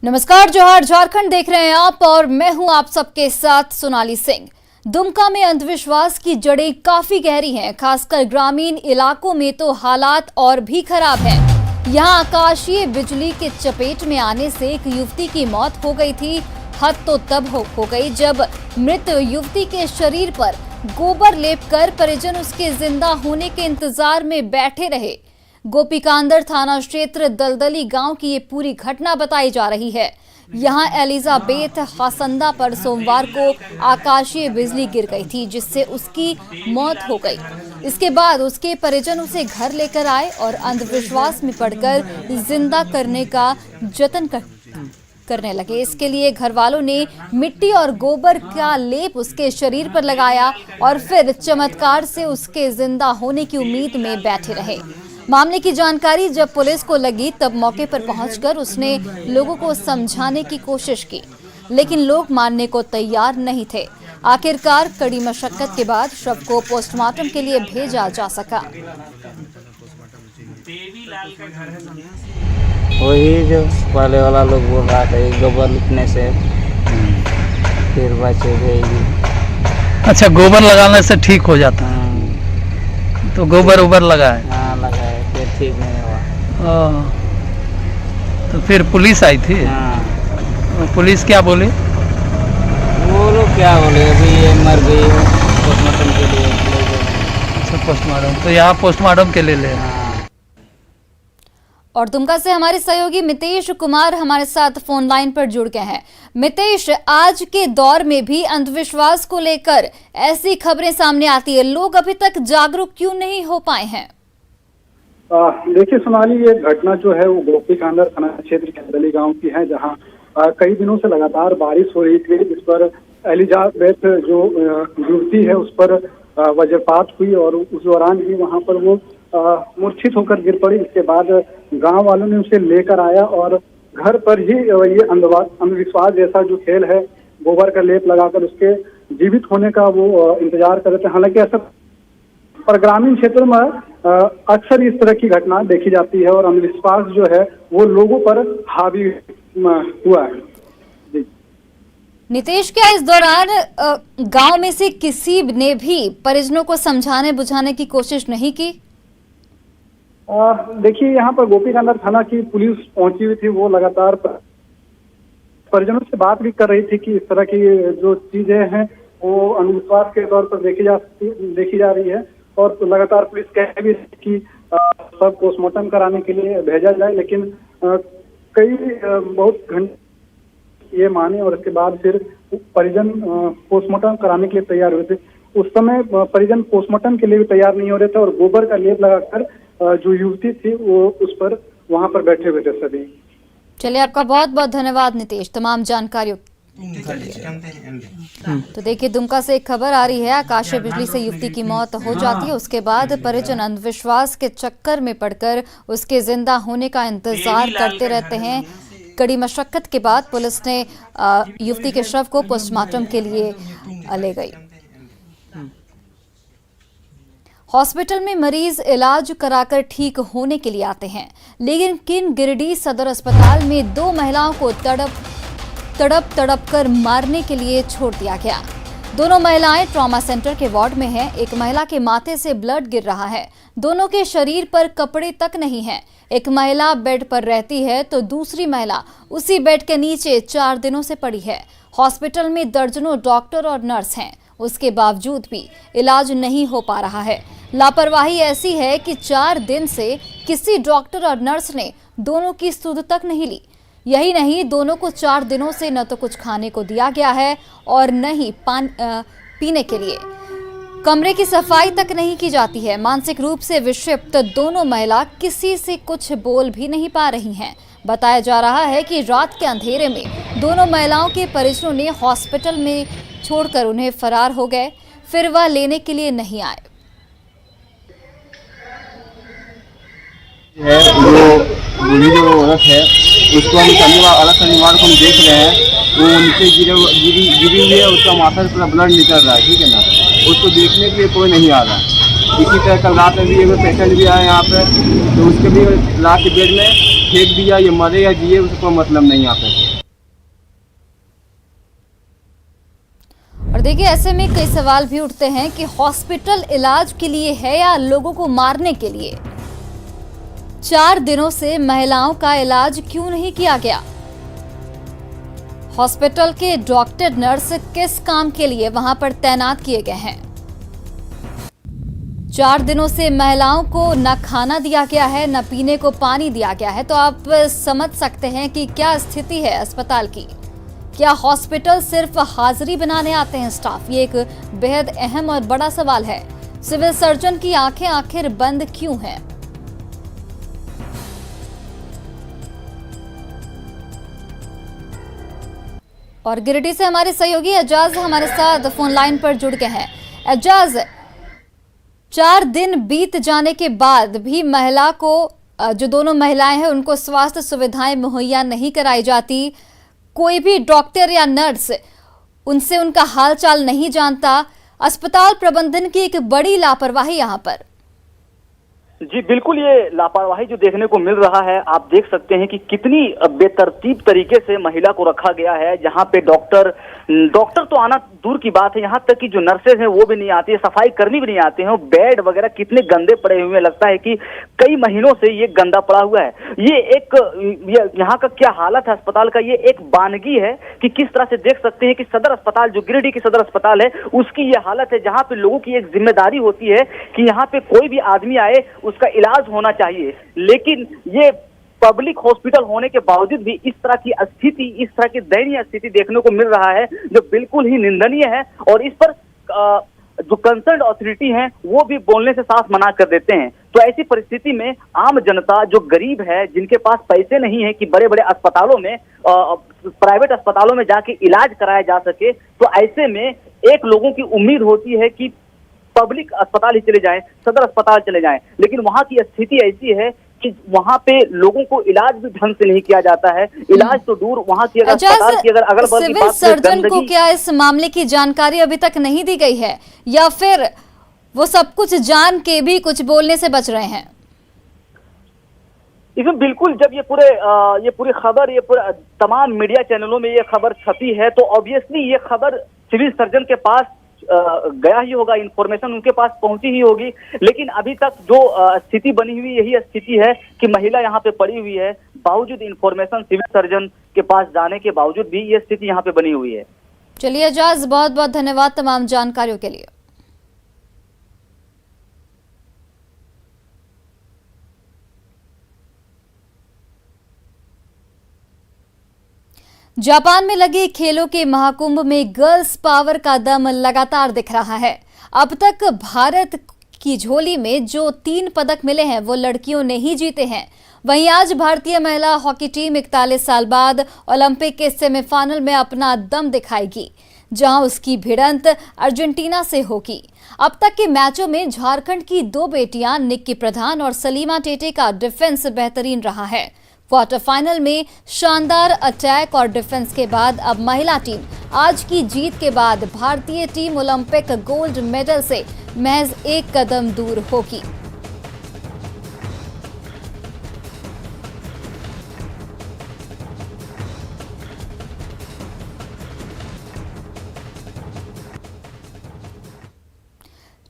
नमस्कार, जोहार, झारखंड देख रहे हैं आप और मैं हूं आप सबके साथ सोनाली सिंह। दुमका में अंधविश्वास की जड़ें काफी गहरी हैं, खासकर ग्रामीण इलाकों में तो हालात और भी खराब हैं। यहां आकाशीय बिजली के चपेट में आने से एक युवती की मौत हो गई थी। हद तो तब हो गई जब मृत युवती के शरीर पर गोबर लेपकर परिजन उसके जिंदा होने के इंतजार में बैठे रहे। गोपीकांदर थाना क्षेत्र दलदली गांव की ये पूरी घटना बताई जा रही है। यहां एलिजाबेथ हासंदा पर सोमवार को आकाशीय बिजली गिर गई थी, जिससे उसकी मौत हो गई। इसके बाद उसके परिजन उसे घर लेकर आए और अंधविश्वास में पड़कर जिंदा करने का जतन करने लगे। इसके लिए घर वालों ने मिट्टी और गोबर का लेप उसके शरीर पर लगाया और फिर चमत्कार से उसके जिंदा होने की उम्मीद में बैठे रहे। मामले की जानकारी जब पुलिस को लगी तब मौके पर पहुंचकर उसने लोगों को समझाने की कोशिश की, लेकिन लोग मानने को तैयार नहीं थे। आखिरकार कड़ी मशक्कत के बाद शव को पोस्टमार्टम के लिए भेजा जा सका। वही जो पहले वाला लोग बोल रहा था, गोबर लिखने से फिर बचे गई। अच्छा, गोबर लगाने से ठीक हो जाता है। तो गोबर उबर लगाए? हाँ लगाए, फिर ठीक नहीं हुआ। तो फिर पुलिस आई थी? हाँ। पुलिस क्या बोली? वो लोग क्या बोले, अभी ये मर गई है, पोस्टमार्टम के लिए ले गए। अच्छा, पोस्टमार्टम। तो यहाँ पोस्टमार्टम के लिए ले। हाँ। और दुमका से हमारे सहयोगी मितेश कुमार हमारे साथ फोन लाइन पर जुड़ गए हैं। मितेश, आज के दौर में भी अंधविश्वास को लेकर ऐसी खबरें सामने आती है, लोग अभी तक जागरूक क्यों नहीं हो पाए हैं? देखिए सोनाली, ये घटना जो है वो गोपीकांदर थाना क्षेत्र के दलदली गांव की है, जहां कई दिनों से लगातार बारिश हो रही थी, जिस पर एलिजाबेथ जो युवती है उस पर वज्रपात हुई और उस दौरान ही वहां पर वो मूर्छित होकर गिर पड़ी। इसके बाद गांव वालों ने उसे लेकर आया और घर पर ही ये अंधविश्वास जैसा जो खेल है, गोबर का लेप लगाकर उसके जीवित होने का वो इंतजार कर रहे थे। हालांकि ऐसा पर ग्रामीण क्षेत्रों में अक्सर इस तरह की घटना देखी जाती है और अंधविश्वास जो है वो लोगों पर हावी हुआ है। जी नितेश, क्या इस दौरान गांव में से किसी ने भी परिजनों को समझाने बुझाने की कोशिश नहीं की? देखिए, यहाँ पर गोपीकांदर थाना की पुलिस पहुंची हुई थी, वो लगातार परिजनों से बात भी कर रही थी कि इस तरह की जो चीजें हैं वो अंधविश्वास के तौर पर देखी जा रही है और तो लगातार पुलिस कह भी रही कि सब पोस्टमार्टम कराने के लिए भेजा जाए, लेकिन कई बहुत घंटे ये माने और इसके बाद फिर परिजन पोस्टमार्टम कराने के लिए तैयार हुए थे। उस समय परिजन पोस्टमार्टम के लिए भी तैयार नहीं हो रहे थे और गोबर का लेप लगाकर जो युवती थी वो उस पर वहां पर बैठे हुए थे सभी। चलिए, आपका बहुत बहुत धन्यवाद नितेश तमाम जानकारियों। तो देखिए, दुमका से एक खबर आ रही है, आकाशीय बिजली से युवती की मौत हो जाती है। उसके बाद परिजन अंधविश्वास के चक्कर में पड़कर उसके जिंदा होने का इंतजार करते रहते हैं। कड़ी मशक्कत के बाद पुलिस ने युवती के शव को पोस्टमार्टम के लिए ले गई। हॉस्पिटल में मरीज इलाज कराकर ठीक होने के लिए आते हैं, लेकिन गिरिडीह सदर अस्पताल में दो महिलाओं को तड़प कर मारने के लिए छोड़ दिया गया। दोनों महिलाएं ट्रॉमा सेंटर के वार्ड में हैं। एक महिला के माथे से ब्लड गिर रहा है। दोनों के शरीर पर कपड़े तक नहीं हैं। एक महिला बेड पर रहती है तो दूसरी महिला उसी बेड के नीचे 4 दिनों से पड़ी है। हॉस्पिटल में दर्जनों डॉक्टर और नर्स हैं, उसके बावजूद भी इलाज नहीं हो पा रहा है। लापरवाही ऐसी है कि 4 दिन से किसी डॉक्टर और नर्स ने दोनों की सुध तक नहीं ली। यही नहीं, दोनों को 4 दिनों से न तो कुछ खाने को दिया गया है और न ही पीने के लिए कमरे की सफाई तक नहीं की जाती है। मानसिक रूप से विक्षिप्त दोनों महिला किसी से कुछ बोल भी नहीं पा रही हैं। बताया जा रहा है कि रात के अंधेरे में दोनों महिलाओं के परिजनों ने हॉस्पिटल में छोड़कर उन्हें फरार हो गए, फिर वह लेने के लिए नहीं आए। है जो बूढ़ी जो औरत है उसको हम अलग शनिवार को हम देख रहे हैं, वो नीचे गिरी हुई है, उसका माथा से पूरा ब्लड निकल रहा है, ठीक है ना। उसको देखने के लिए कोई नहीं आ रहा। इसी तरह कल रात में भी एक पेशेंट भी आया यहाँ पे, तो उसके भी ला के बेड में फेंक दिया, ये मरे या जिए उसको मतलब नहीं यहाँ पे। देखिए, ऐसे में कई सवाल भी उठते हैं कि हॉस्पिटल इलाज के लिए है या लोगों को मारने के लिए। 4 दिनों से महिलाओं का इलाज क्यों नहीं किया गया? हॉस्पिटल के डॉक्टर नर्स किस काम के लिए वहां पर तैनात किए गए हैं? 4 दिनों से महिलाओं को न खाना दिया गया है, न पीने को पानी दिया गया है। तो आप समझ सकते हैं कि क्या स्थिति है अस्पताल की। क्या हॉस्पिटल सिर्फ हाजिरी बनाने आते हैं स्टाफ? ये एक बेहद अहम और बड़ा सवाल है। सिविल सर्जन की आंखें आखिर बंद क्यों हैं? और गिरिडीह से हमारे सहयोगी एजाज हमारे साथ फोन लाइन पर जुड़ गए हैं। एजाज, 4 दिन बीत जाने के बाद भी महिला को, जो दोनों महिलाएं हैं, उनको स्वास्थ्य सुविधाएं मुहैया नहीं कराई जाती। कोई भी डॉक्टर या नर्स उनसे उनका हालचाल नहीं जानता। अस्पताल प्रबंधन की एक बड़ी लापरवाही यहाँ पर। जी बिल्कुल, ये लापरवाही जो देखने को मिल रहा है, आप देख सकते हैं कि कितनी बेतरतीब तरीके से महिला को रखा गया है। जहाँ पे डॉक्टर तो आना दूर की बात है, यहाँ तक कि जो नर्सेज हैं वो भी नहीं आती है, सफाई कर्मी भी नहीं आते हैं। बेड वगैरह कितने गंदे पड़े हुए हैं, लगता है कि कई महीनों से ये गंदा पड़ा हुआ है। ये यहाँ का क्या हालत है अस्पताल का, ये एक बानगी है कि किस तरह से देख सकते हैं कि सदर अस्पताल, जो गिरिडीह की सदर अस्पताल है, उसकी ये हालत है। जहाँ पे लोगों की एक जिम्मेदारी होती है कि यहाँ पे कोई भी आदमी आए उसका इलाज होना चाहिए, लेकिन ये पब्लिक हॉस्पिटल होने के बावजूद भी इस तरह की स्थिति, इस तरह की दयनीय स्थिति देखने को मिल रहा है, जो बिल्कुल ही निंदनीय है। और इस पर जो कंसर्न अथॉरिटी हैं वो भी बोलने से साफ मना कर देते हैं। तो ऐसी परिस्थिति में आम जनता जो गरीब है, जिनके पास पैसे नहीं है कि बड़े बड़े अस्पतालों में, प्राइवेट अस्पतालों में जाके इलाज कराया जा सके, तो ऐसे में एक लोगों की उम्मीद होती है कि पब्लिक अस्पताल ही चले जाएं, सदर अस्पताल चले जाएं। लेकिन वहां की स्थिति ऐसी है कि वहां पे लोगों को इलाज भी ढंग से नहीं किया जाता है। इलाज तो दूर, वहां की अगर अस्पताल की अगर अगल बगल की सिविल बात, सर्जन को क्या इस मामले की जानकारी अभी तक नहीं दी गई है, या फिर वो सब कुछ जान के भी कुछ बोलने से बच रहे हैं? इसमें बिल्कुल, जब ये पूरी खबर, ये पूरा तमाम मीडिया चैनलों में ये खबर छपी है, तो ऑब्वियसली ये खबर सिविल सर्जन के पास गया ही होगा, इंफॉर्मेशन उनके पास पहुंची ही होगी। लेकिन अभी तक जो स्थिति बनी हुई, यही स्थिति है कि महिला यहाँ पे पड़ी हुई है, बावजूद इंफॉर्मेशन सिविल सर्जन के पास जाने के बावजूद भी ये स्थिति यहाँ पे बनी हुई है। चलिए एजाज, बहुत बहुत धन्यवाद तमाम जानकारियों के लिए। जापान में लगे खेलों के महाकुंभ में गर्ल्स पावर का दम लगातार दिख रहा है। अब तक भारत की झोली में जो 3 पदक मिले हैं वो लड़कियों ने ही जीते हैं। वहीं आज भारतीय महिला हॉकी टीम 41 साल बाद ओलंपिक के सेमीफाइनल में अपना दम दिखाएगी, जहां उसकी भिड़ंत अर्जेंटीना से होगी। अब तक के मैचों में झारखंड की 2 बेटियां निक्की प्रधान और सलीमा टेटे का डिफेंस बेहतरीन रहा है। क्वार्टर फाइनल में शानदार अटैक और डिफेंस के बाद अब महिला टीम आज की जीत के बाद भारतीय टीम ओलंपिक गोल्ड मेडल से महज 1 कदम दूर होगी।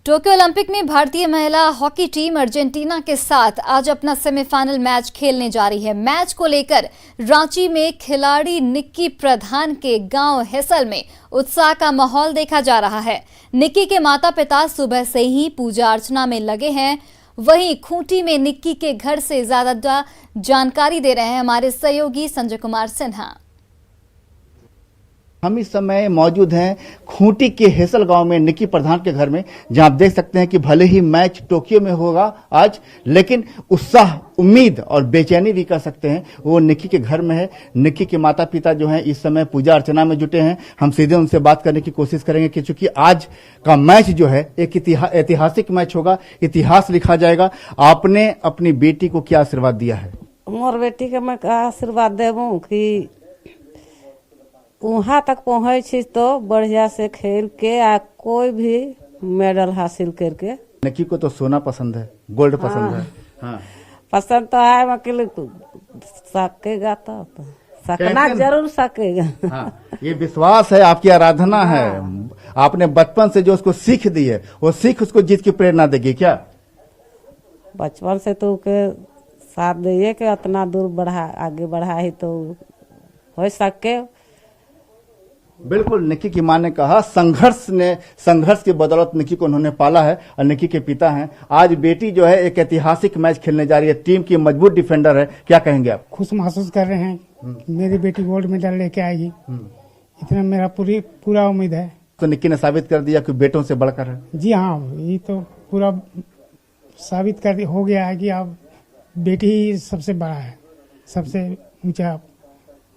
टोक्यो ओलंपिक में भारतीय महिला हॉकी टीम अर्जेंटीना के साथ आज अपना सेमीफाइनल मैच खेलने जा रही है। मैच को लेकर रांची में खिलाड़ी निक्की प्रधान के गांव हेसल में उत्साह का माहौल देखा जा रहा है। निक्की के माता पिता सुबह से ही पूजा अर्चना में लगे हैं। वहीं खूंटी में निक्की के घर से ज्यादा जानकारी दे रहे हैं हमारे सहयोगी संजय कुमार सिन्हा। हम इस समय मौजूद हैं खूंटी के हेसल गांव में निक्की प्रधान के घर में, जहां आप देख सकते हैं कि भले ही मैच टोक्यो में होगा आज, लेकिन उत्साह, उम्मीद और बेचैनी भी कह सकते हैं वो निक्की के घर में है। निक्की के माता पिता जो हैं इस समय पूजा अर्चना में जुटे हैं। हम सीधे उनसे बात करने की कोशिश करेंगे कि चूंकि आज का मैच जो है एक ऐतिहासिक मैच होगा, इतिहास लिखा जाएगा। आपने अपनी बेटी को क्या आशीर्वाद दिया है? मोर बेटी के मैं आशीर्वाद देबू कि वहाँ तक पहुँचे तो बढ़िया से खेल के आ कोई भी मेडल हासिल करके। निक्की को तो सोना पसंद है, गोल्ड पसंद है। हाँ। पसंद तो है, वकील सकेगा तो सकना जरूर सकेगा। हाँ, ये विश्वास है, आपकी आराधना है। आपने बचपन से जो उसको सीख दी है वो सीख उसको जीत की प्रेरणा देगी क्या? बचपन से तो के साथ दिए कि इतना दूर आगे बढ़ा ही तो हो सके। बिल्कुल, निक्की की मां ने कहा संघर्ष की बदौलत निक्की को उन्होंने पाला है और निक्की के पिता हैं। आज बेटी जो है एक ऐतिहासिक मैच खेलने जा रही है, टीम की मजबूत डिफेंडर है, क्या कहेंगे आप? खुश महसूस कर रहे हैं कि मेरी बेटी गोल्ड मेडल लेके आएगी, इतना मेरा पूरा उम्मीद है। तो निक्की ने साबित कर दिया कि बेटों से बढ़कर है। जी हाँ, ये तो पूरा साबित कर हो गया है कि अब बेटी ही सबसे बड़ा है, सबसे ऊंचा।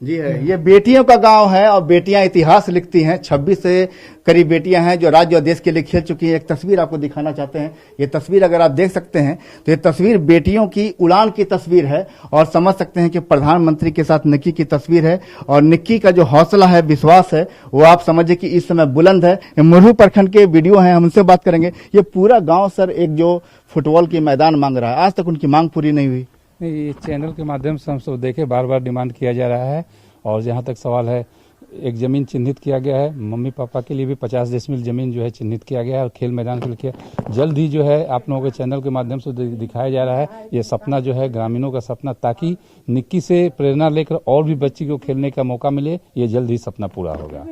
जी है, ये बेटियों का गांव है और बेटियां इतिहास लिखती हैं। 26 से करीब बेटियां हैं जो राज्य और देश के लिए खेल चुकी हैं। एक तस्वीर आपको दिखाना चाहते हैं। ये तस्वीर अगर आप देख सकते हैं तो ये तस्वीर बेटियों की उड़ान की तस्वीर है और समझ सकते हैं कि प्रधानमंत्री के साथ निक्की की तस्वीर है और निक्की का जो हौसला है, विश्वास है, वो आप समझिए कि इस समय बुलंद है। मुरहू प्रखंड के वीडियो हैं, हम उनसे बात करेंगे। ये पूरा गाँव सर एक जो फुटबॉल की मैदान मांग रहा है, आज तक उनकी मांग पूरी नहीं हुई। नहीं, ये चैनल के माध्यम से हम सब देखे, बार बार डिमांड किया जा रहा है। और जहाँ तक सवाल है, एक जमीन चिन्हित किया गया है, मम्मी पापा के लिए भी 50 डेसिमल जमीन जो है चिन्हित किया गया है और खेल मैदान के लिए जल्द ही जो है आप लोगों के चैनल के माध्यम से दिखाया जा रहा है। ये सपना जो है ग्रामीणों का सपना, ताकि निक्की से प्रेरणा लेकर और भी बच्ची को खेलने का मौका मिले, ये जल्द ही सपना पूरा होगा।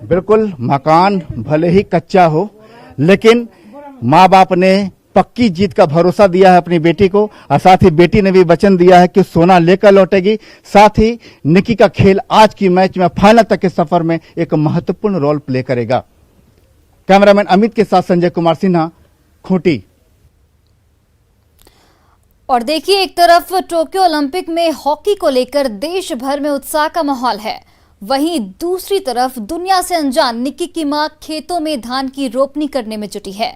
बिल्कुल, मकान भले ही कच्चा हो लेकिन माँ बाप ने पक्की जीत का भरोसा दिया है अपनी बेटी को और साथ ही बेटी ने भी वचन दिया है कि सोना लेकर लौटेगी। साथ ही निक्की का खेल आज की मैच में फाइनल तक के सफर में एक महत्वपूर्ण रोल प्ले करेगा। कैमरामैन अमित के साथ संजय कुमार सिन्हा, खूंटी। और देखिए, एक तरफ टोक्यो ओलंपिक में हॉकी को लेकर देश भर में उत्साह का माहौल है, वहीं दूसरी तरफ दुनिया से अनजान निक्की की मां खेतों में धान की रोपनी करने में जुटी है।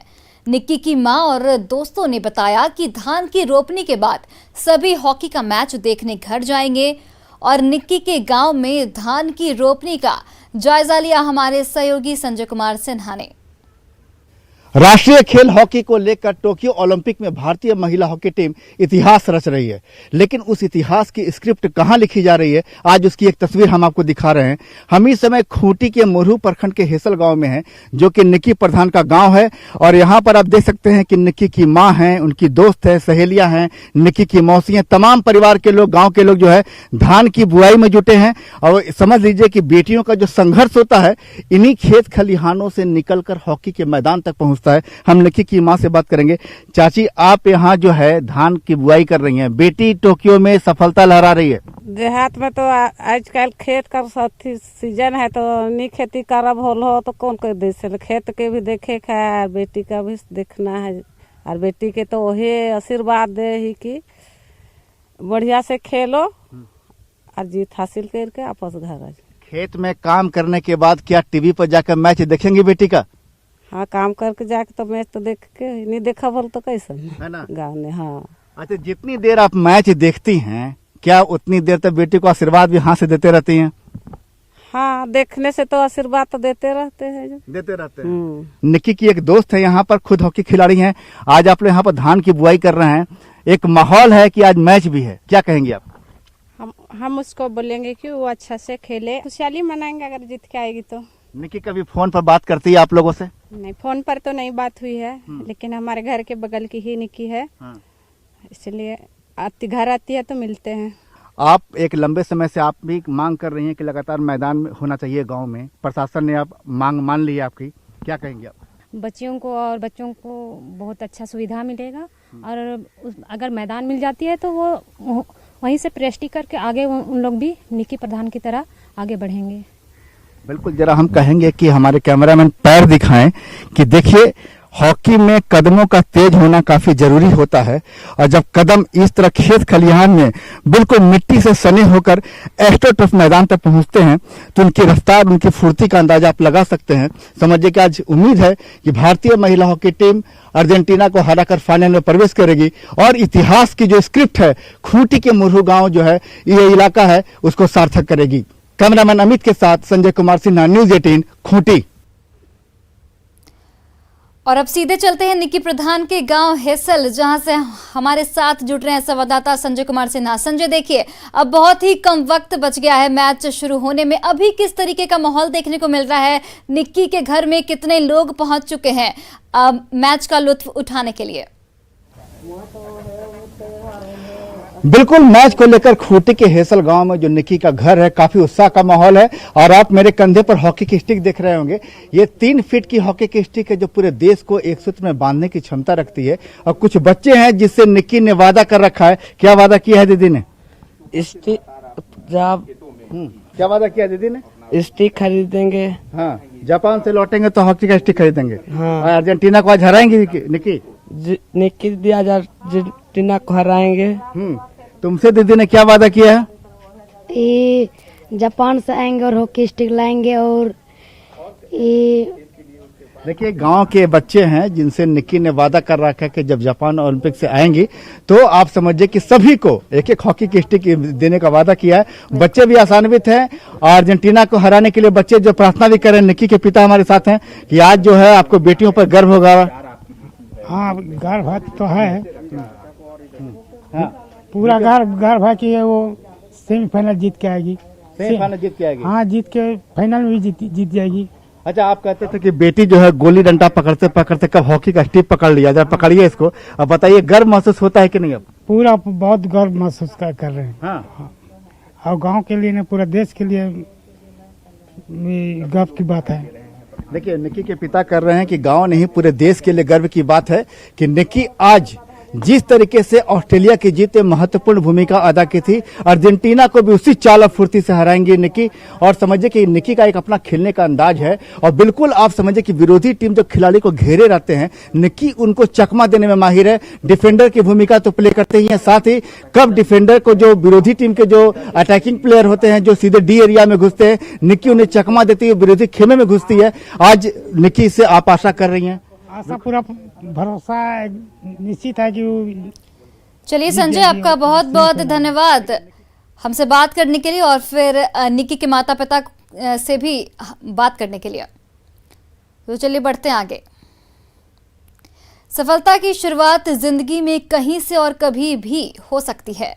निक्की की मां और दोस्तों ने बताया कि धान की रोपनी के बाद सभी हॉकी का मैच देखने घर जाएंगे और निक्की के गांव में धान की रोपनी का जायजा लिया हमारे सहयोगी संजय कुमार सिन्हा ने। राष्ट्रीय खेल हॉकी को लेकर टोक्यो ओलंपिक में भारतीय महिला हॉकी टीम इतिहास रच रही है, लेकिन उस इतिहास की स्क्रिप्ट कहां लिखी जा रही है, आज उसकी एक तस्वीर हम आपको दिखा रहे हैं। हम इस समय खूंटी के मुरहू प्रखंड के हेसल गांव में हैं, जो कि निक्की प्रधान का गांव है और यहां पर आप देख सकते हैं कि निक्की की मां है, उनकी दोस्त है, सहेलियां हैं, निक्की की मौसी हैं, तमाम परिवार के लोग, गाँव के लोग जो है धान की बुआई में जुटे हैं। और समझ लीजिए कि बेटियों का जो संघर्ष होता है इन्हीं खेत खलिहानों से निकलकर हॉकी के मैदान तक पहुंचता है। हम निक्की की मां से बात करेंगे। चाची, आप यहाँ जो है धान की बुआई कर रही हैं, बेटी टोक्यो में सफलता लहरा रही है। देहात में तो आजकल खेत का सीजन है, तो नहीं खेती करब हो तो कौन कोई देश खेत के भी देखे है, बेटी का भी देखना है और बेटी के तो वही आशीर्वाद दे ही कि बढ़िया से खेलो और जीत हासिल करके वापस घर आ। खेत में काम करने के बाद क्या टीवी पर जाकर मैच देखेंगे बेटी का? हाँ, काम करके जाके तो मैच तो देख के नहीं देखा बोल तो कैसे है ना गाँव में। हाँ, अच्छा, जितनी देर आप मैच देखती हैं क्या उतनी देर तक बेटी को आशीर्वाद भी हाथ से देते रहती हैं? हाँ, देखने से तो आशीर्वाद तो देते रहते हैं। निक्की की एक दोस्त है यहाँ पर, खुद हॉकी खिलाड़ी हैं। आज आप लोग यहाँ पर धान की बुआई कर रहे हैं, एक माहौल है कि आज मैच भी है, क्या कहेंगे आप? हम उसको बोलेंगे कि वो अच्छा से खेले, खुशहाली मनाएंगे अगर जीत के आएगी तो। निक्की कभी फोन पर बात करती है आप लोगों से? नहीं, फोन पर तो नहीं बात हुई है, लेकिन हमारे घर के बगल की ही निक्की है, इसलिए घर आती है तो मिलते हैं। आप एक लंबे समय से आप भी मांग कर रही हैं कि लगातार मैदान में होना चाहिए गांव में, प्रशासन ने आप मांग मान ली है आपकी, क्या कहेंगे आप? बच्चियों को और बच्चों को बहुत अच्छा सुविधा मिलेगा और अगर मैदान मिल जाती है तो वो वहीं से प्रैक्टिस करके आगे उन लोग भी निक्की प्रधान की तरह आगे बढ़ेंगे। बिल्कुल, जरा हम कहेंगे कि हमारे कैमरामैन पैर दिखाएं कि देखिए हॉकी में कदमों का तेज होना काफी जरूरी होता है और जब कदम इस तरह खेत खलिहान में बिल्कुल मिट्टी से सने होकर एक्स्ट्रा टफ मैदान तक पहुंचते हैं तो उनकी रफ्तार, उनकी फुर्ती का अंदाजा आप लगा सकते हैं। समझिए कि आज उम्मीद है कि भारतीय महिला हॉकी टीम अर्जेंटीना को हराकर फाइनल में प्रवेश करेगी और इतिहास की जो स्क्रिप्ट है खूंटी के मुरहू गांव जो है ये इलाका है उसको सार्थक करेगी। कैमरामैन अमित के साथ संजय कुमार सिन्हा, न्यूज़ 18 खूंटी। और अब सीधे चलते हैं निक्की प्रधान के गांव हेसल, जहां से हमारे साथ जुड़ रहे हैं संवाददाता संजय कुमार सिन्हा। संजय, देखिए अब बहुत ही कम वक्त बच गया है मैच शुरू होने में। अभी किस तरीके का माहौल देखने को मिल रहा है? निक्की के घर में कितने लोग पहुंच चुके हैं मैच का लुत्फ उठाने के लिए? बिल्कुल, मैच को लेकर खूंटी के हेसल गांव में जो निक्की का घर है, काफी उत्साह का माहौल है। और आप मेरे कंधे पर हॉकी की स्टिक देख रहे होंगे। ये 3 फीट की हॉकी की स्टिक है जो पूरे देश को एक सूत्र में बांधने की क्षमता रखती है। और कुछ बच्चे हैं जिससे निक्की ने वादा कर रखा है। क्या वादा किया है दीदी ने? स्टिक क्या वादा किया दीदी ने? स्टिक खरीदेंगे। हाँ, जापान से लौटेंगे तो हॉकी का स्टिक खरीदेंगे। हाँ। और अर्जेंटीना को आज हराएंगे निक्की? निक्की दी आज अर्जेंटीना को हराएंगे। तुमसे दीदी ने क्या वादा किया है? जापान से आएंगे और हॉकी स्टिक लाएंगे। और देखिए, गांव के बच्चे हैं जिनसे निक्की ने वादा कर रखा है कि जब जापान ओलंपिक से आएंगी तो आप समझिए कि सभी को एक एक हॉकी की स्टिक देने का वादा किया है। बच्चे भी आशान्वित हैं और अर्जेंटीना को हराने के लिए बच्चे जो प्रार्थना भी कर रहे हैं। निक्की के पिता हमारे साथ हैं कि आज जो है आपको बेटियों पर गर्व होगा। हाँ, गर्व तो है। हाँ, पूरा गर्व है कि वो सेमीफाइनल जीत के आएगी। सेमीफाइनल जीत के आएगी? हाँ, जीत के फाइनल में भी जीत जाएगी। अच्छा, आप कहते थे कि बेटी जो है गोली डंडा पकड़ते पकड़ते कब हॉकी का स्टिक पकड़ लिया। जरा पकड़िए इसको। अब बताइए, गर्व महसूस होता है कि नहीं? अब पूरा बहुत गर्व महसूस कर रहे हैं। हाँ। और गांव के लिए ना, पूरा देश के लिए गर्व की बात है। देखिए, निक्की के पिता कर रहे हैं कि गांव नहीं पूरे देश के लिए गर्व की बात है कि निक्की आज जिस तरीके से ऑस्ट्रेलिया की जीत में महत्वपूर्ण भूमिका अदा की थी, अर्जेंटीना को भी उसी चाल और फुर्ती से हराएंगी निक्की। और समझिए कि निक्की का एक अपना खेलने का अंदाज है। और बिल्कुल आप समझिए कि विरोधी टीम जो खिलाड़ी को घेरे रहते हैं, निक्की उनको चकमा देने में माहिर है। डिफेंडर की भूमिका तो प्ले करते ही हैं, साथ ही कब डिफेंडर को जो विरोधी टीम के जो अटैकिंग प्लेयर होते हैं जो सीधे डी एरिया में घुसते हैं, निक्की उन्हें चकमा देती है, विरोधी खेमे में घुसती है। आज निक्की से आप आशा कर रही हैं? आशा, पूरा भरोसा निश्चित है कि चलिए संजय, आपका बहुत बहुत धन्यवाद हमसे बात करने के लिए और फिर निक्की के माता पिता से भी बात करने के लिए। तो चलिए बढ़ते हैं आगे। सफलता की शुरुआत जिंदगी में कहीं से और कभी भी हो सकती है।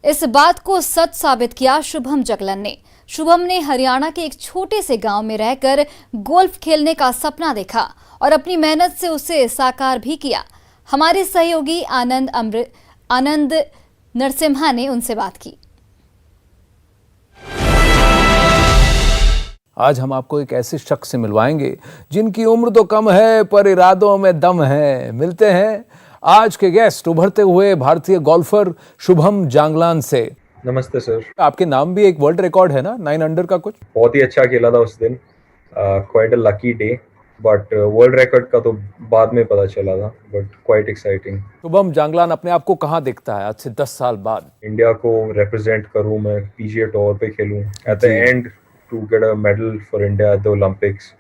इस बात को सच साबित किया शुभम जगलन ने। शुभम ने हरियाणा के एक छोटे से गांव में रहकर गोल्फ खेलने का सपना देखा और अपनी मेहनत से उसे साकार भी किया। हमारे सहयोगी आनंद नरसिम्हा ने उनसे बात की। आज हम आपको एक ऐसे शख्स से मिलवाएंगे जिनकी उम्र तो कम है पर इरादों में दम है। मिलते हैं आज के गेस्ट, उभरते हुए भारतीय गोल्फर शुभम जांगलान से। नमस्ते सर। आपके नाम भी एक वर्ल्ड रिकॉर्ड है ना, 9 अंडर का कुछ? बहुत ही अच्छा खेला था उस दिन, quite a lucky day, but world record का तो बाद में पता चला था, बट क्वाइट एक्साइटिंग। शुभम जांगलान अपने आप को कहाँ देखता है आज से 10 साल बाद? इंडिया को रिप्रेजेंट करूँ मैं, पीजीए टूर पे खेलूँ, at the end to get a medal for India at the Olympics.